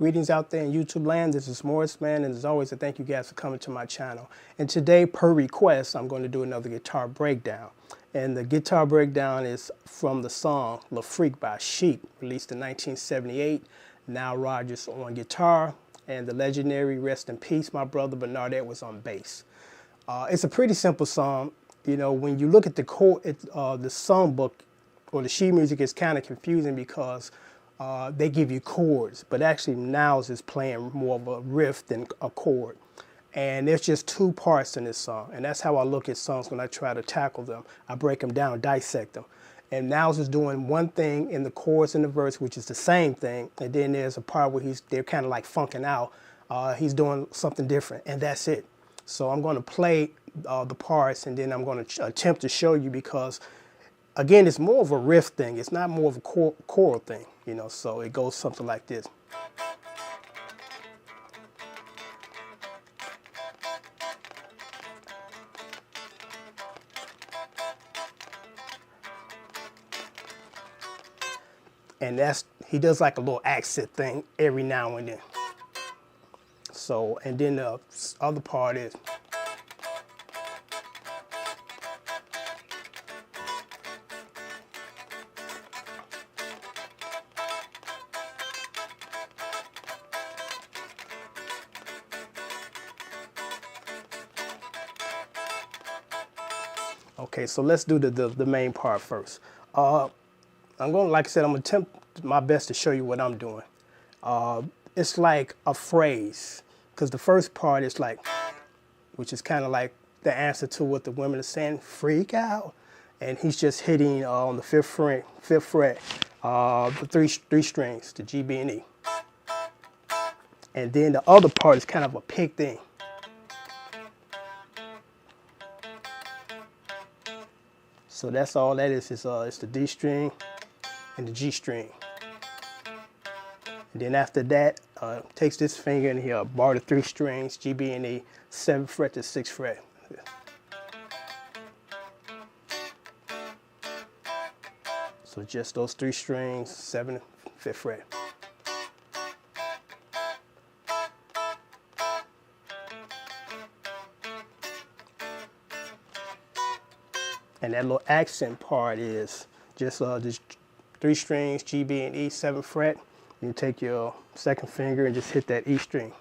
Greetings out there in YouTube land. This is Morris, man, and as always, I thank you guys for coming to my channel. And today, per request, I'm going to do another guitar breakdown. And the guitar breakdown is from the song "La Freak" by CHIC, released in 1978. Nile Rodgers on guitar, and the legendary, rest in peace, my brother Bernard Edwards on bass. It's a pretty simple song. You know, when you look at the the song book or the sheet music, is kind of confusing because they give you chords, but actually Niles is playing more of a riff than a chord. And there's just two parts in this song, and that's how I look at songs when I try to tackle them. I break them down, dissect them. And Niles is doing one thing in the chorus and the verse, which is the same thing, and then there's a part where they're kind of like funking out. He's doing something different, and that's it. So I'm going to play the parts, and then I'm going to attempt to show you because, again, it's more of a riff thing. It's not more of a chord thing, you know, so it goes something like this. And he does like a little accent thing every now and then. So, and then the other part is. Okay, so let's do the main part first. I'm going, like I said, I'm going to attempt my best to show you what I'm doing. It's like a phrase, because the first part is like, which is kind of like the answer to what the women are saying, freak out. And he's just hitting on the fifth fret, the three strings, the G, B, and E. And then the other part is kind of a pick thing. So that's all that is. It's the D string and the G string. And then after that, takes this finger and he'll bar the three strings, G, B, and E, 7th fret to 6th fret. So just those three strings, 7th, 5th fret. And that little accent part is just three strings, G, B, and E, 7th fret. You take your second finger and just hit that E string.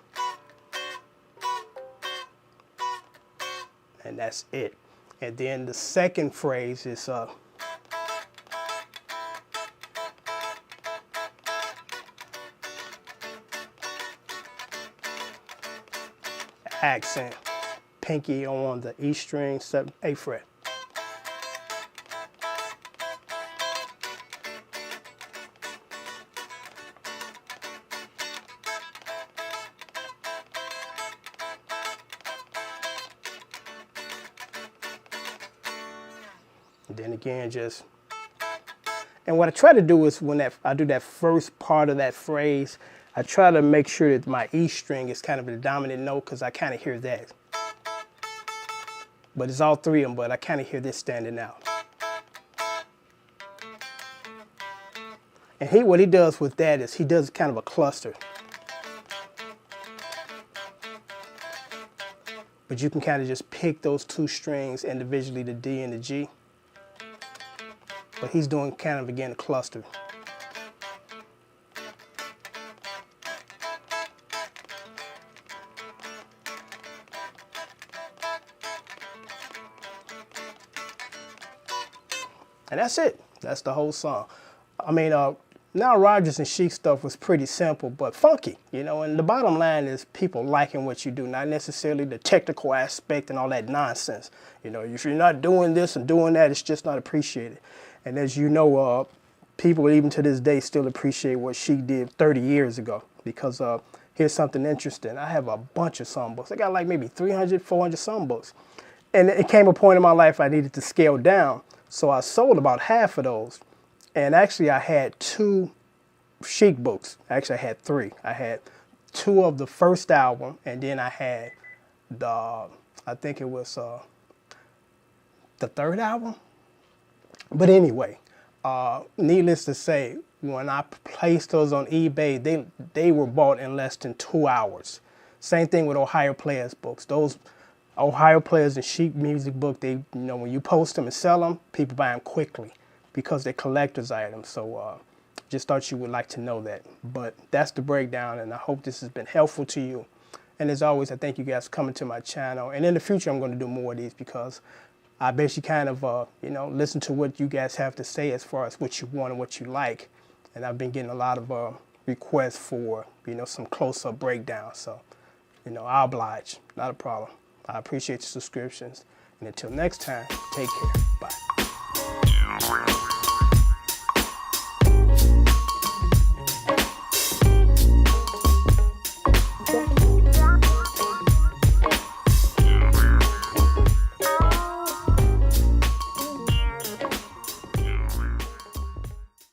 And that's it. And then the second phrase is accent, pinky on the E string, 7th, 8th fret. And then again, and what I try to do is when I do that first part of that phrase, I try to make sure that my E string is kind of the dominant note because I kind of hear that. But it's all three of them, but I kind of hear this standing out. And what he does with that is he does kind of a cluster. But you can kind of just pick those two strings individually, the D and the G. But he's doing kind of, again, a cluster. And that's it. That's the whole song. I mean, Nile Rodgers and CHIC stuff was pretty simple, but funky, you know, and the bottom line is people liking what you do, not necessarily the technical aspect and all that nonsense. You know, if you're not doing this and doing that, it's just not appreciated. And as you know, people even to this day still appreciate what CHIC did 30 years ago because here's something interesting. I have a bunch of songbooks. I got like maybe 300, 400 songbooks. And it came a point in my life I needed to scale down. So I sold about half of those. And actually I had 2 CHIC books. Actually I had 3. I had 2 of the first album, and then I had I think it was the 3rd album. But anyway, needless to say, when I placed those on eBay, they were bought in less than 2 hours. Same thing with Ohio Players books. Those Ohio Players and Sheet Music book, when you post them and sell them, people buy them quickly because they're collector's items. So just thought you would like to know that. But that's the breakdown, and I hope this has been helpful to you. And as always, I thank you guys for coming to my channel. And in the future, I'm going to do more of these because I basically kind of, listen to what you guys have to say as far as what you want and what you like. And I've been getting a lot of requests for, some close-up breakdowns. So, I'll oblige. Not a problem. I appreciate your subscriptions. And until next time, take care. Bye.